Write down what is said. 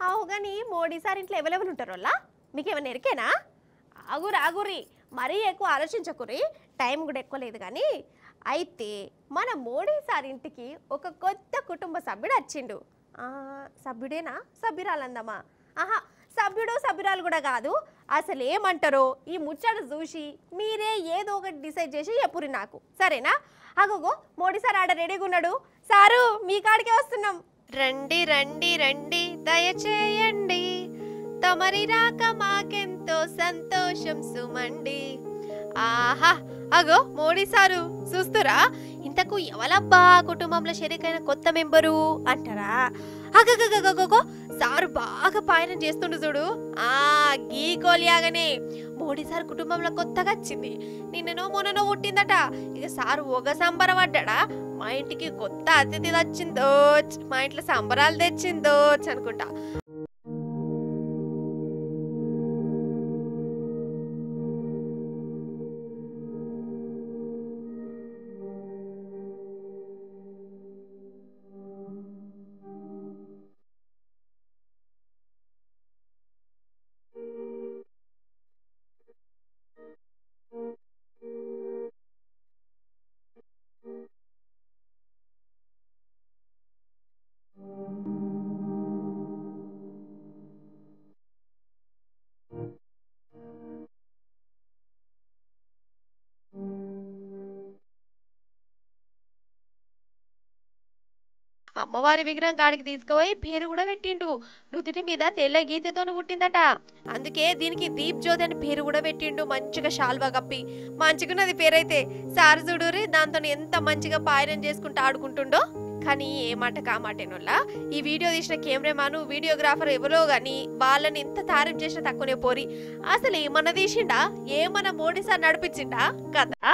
అవు కానీ మోడీ సార్ ఇంట్లో అవైలబుల్ ఉంటారు వాళ్ళ మీకేమైనా ఎరికేనా? ఆగురి మరీ ఎక్కువ ఆలోచించకురి, టైం కూడా ఎక్కువ లేదు కానీ. అయితే మన మోడీ సార్ ఇంటికి ఒక కొత్త కుటుంబ సభ్యుడు వచ్చిండు. సభ్యుడేనా సభ్యురాలందమ్మా? ఆహా, సభ్యుడు సభ్యురాలు కూడా కాదు. అసలు ఏమంటారో ఈ ముచ్చట చూసి మీరే ఏదో ఒకటి డిసైడ్ చేసి చెప్పురి నాకు, సరేనా? అగోగో మోడీ సార్ ఆడ రెడీగా ఉన్నాడు. సారు మీ కాడికే వస్తున్నాం. రండి రండి రండి దయచేయండి, తమరి రాక మాకెంతో సంతోషం సుమండి. ఆహా, అగో మోడీ సారు చూస్తురా? ఇంతకు ఎవలబ్బా కుటుంబంలో షరీకైన కొత్త మెంబరు అంటారా? అగగగగగో సారు బాగా పాయనం చేస్తుండు చూడు. గీ కోలియాగనే మోడీ సార్ కుటుంబంలో కొత్తగా వచ్చింది. నిన్ననో మొన్ననో పుట్టిందట. ఇక సారు ఒక సంబరపడ్డా, మా ఇంటికి కొత్త అతిథి వచ్చిందో, మా ఇంట్లో సంబరాలు తెచ్చిందో అనుకుంటా. అమ్మవారి విగ్రహం కాడికి తీసుకుపోయి పేరు కూడా పెట్టిండు. నుదుటి మీద తెల్ల గీతతో పుట్టిందట. అందుకే దీనికి దీప్ జ్యోతి అని పేరు కూడా పెట్టిండు. మంచిగా షాల్వా కప్పి మంచిగున్నది పేరైతే. సారు చూడురి దాంతో ఎంత మంచిగా పాయనం చేసుకుంటూ ఆడుకుంటుండో. కానీ ఏ మాట కామాటేనోళ్ళ, ఈ వీడియో తీసిన కెమెరామాను వీడియోగ్రాఫర్ ఎవరో గాని వాళ్ళని ఎంత తారీఫ్ చేసినా తక్కువనే పోరి. అసలు ఏమన్నా తీసిండా? ఏమన్నా మోడీ సార్ నడిపించిండా కదా?